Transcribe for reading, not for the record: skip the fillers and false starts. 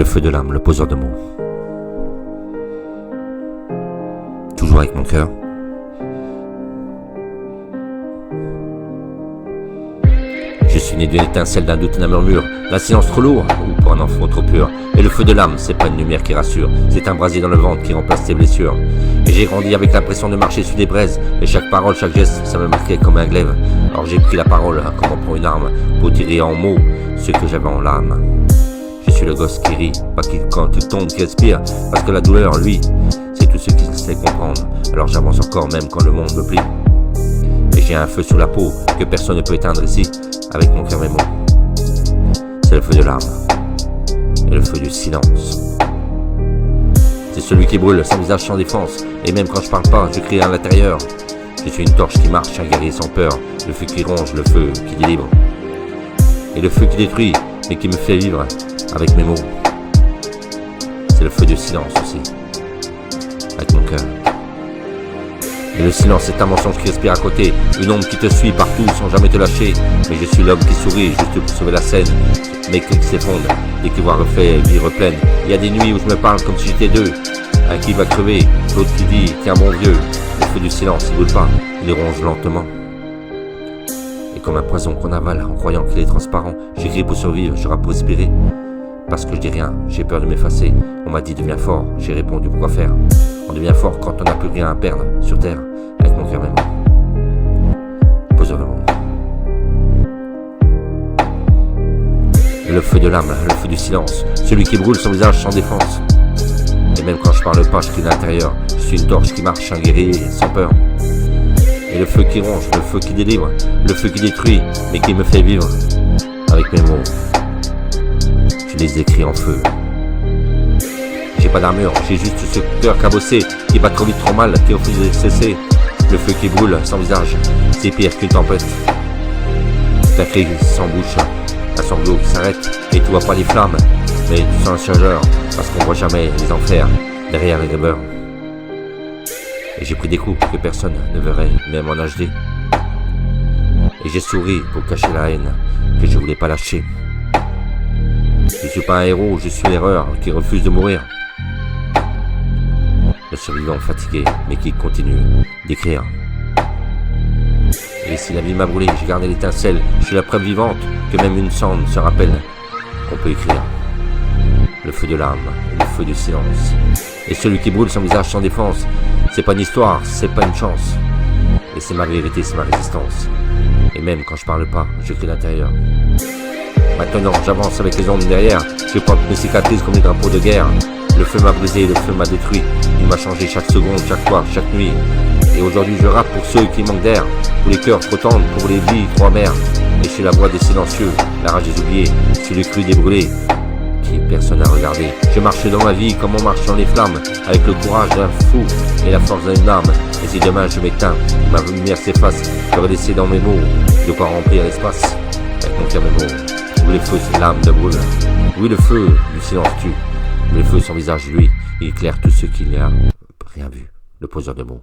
Le feu de l'âme, le poseur de mots. Toujours avec mon cœur. Je suis né d'une étincelle, d'un doute, d'un murmure, d'un silence trop lourd, ou pour un enfant trop pur. Et le feu de l'âme, c'est pas une lumière qui rassure, c'est un brasier dans le ventre qui remplace tes blessures. Et j'ai grandi avec l'impression de marcher sur des braises, et chaque parole, chaque geste, ça me marquait comme un glaive. Alors j'ai pris la parole, comme on prend une arme, pour tirer en mots ce que j'avais en l'âme. Je suis le gosse qui rit, pas qui quand tu tombes, qui respire, parce que la douleur, lui, c'est tout ce qu'il sait comprendre. Alors j'avance encore même quand le monde me plie. Et j'ai un feu sous la peau que personne ne peut éteindre ici, avec mon cœur mes mots. C'est le feu de l'âme et le feu du silence. C'est celui qui brûle sans visage, sans défense. Et même quand je parle pas, je crie à l'intérieur. Je suis une torche qui marche, un guerrier sans peur. Le feu qui ronge, le feu qui délivre. Et le feu qui détruit, mais qui me fait vivre avec mes mots. C'est le feu du silence aussi, avec mon cœur. Et le silence est un mensonge qui respire à côté, une ombre qui te suit partout sans jamais te lâcher. Mais je suis l'homme qui sourit juste pour sauver la scène, mais qui s'effondre et qui voit refait vie repleine. Il y a des nuits où je me parle comme si j'étais deux, un qui va crever, l'autre qui dit tiens bon vieux. Le feu du silence il brûle pas, il ronge lentement. Et comme un poison qu'on avale en croyant qu'il est transparent, j'écris pour survivre, je rappe pour respirer. Parce que je dis rien, j'ai peur de m'effacer. On m'a dit deviens fort, j'ai répondu pourquoi faire. On devient fort quand on n'a plus rien à perdre sur terre, avec mon cœur même. Poseur de monde. Et le feu de l'âme, le feu du silence, celui qui brûle son visage sans défense. Et même quand je parle pas, je crie de l'intérieur. Je suis une torche qui marche, un guerrier sans peur. Et le feu qui ronge, le feu qui délivre, le feu qui détruit, mais qui me fait vivre avec mes mots. Je les écris en feu. J'ai pas d'armure, j'ai juste ce cœur cabossé qui bat trop vite, trop mal, qui refuse de cesser. Le feu qui brûle sans visage, c'est pire qu'une tempête. C'est un cri sans bouche, un sanglot qui s'arrête et tu vois pas les flammes, mais tu sens le chargeur parce qu'on voit jamais les enfers derrière les rêveurs. Et j'ai pris des coups que personne ne verrait, même en HD. Et j'ai souri pour cacher la haine que je voulais pas lâcher. Je suis pas un héros, je suis l'erreur qui refuse de mourir. Le survivant fatigué, mais qui continue d'écrire. Et si la vie m'a brûlé, j'ai gardé l'étincelle. Je suis la preuve vivante que même une cendre se rappelle qu'on peut écrire. Le feu de l'âme, le feu du silence. Et celui qui brûle son visage sans défense, c'est pas une histoire, c'est pas une chance. Et c'est ma vérité, c'est ma résistance. Et même quand je parle pas, j'écris l'intérieur. Maintenant j'avance avec les ondes derrière, je porte mes cicatrices comme des drapeaux de guerre. Le feu m'a brisé, le feu m'a détruit, il m'a changé chaque seconde, chaque soir, chaque nuit. Et aujourd'hui je rappe pour ceux qui manquent d'air, pour les cœurs trop tendres, pour les vies trop amères. Et je suis la voix des silencieux, la rage des oubliés, c'est le cru des brûlés, qui personne n'a regardé. Je marche dans ma vie comme on marche dans les flammes, avec le courage d'un fou et la force d'une âme. Et si demain je m'éteins, ma lumière s'efface, je vais laisser dans mes mots de quoi remplir l'espace, avec mon cœur mes mots. Oui, le feu, c'est l'âme de brûle. Oui, le feu du silence tue. Mais le feu, son visage, lui, il éclaire tous ceux qui n'y a rien vu. Le poseur de mots.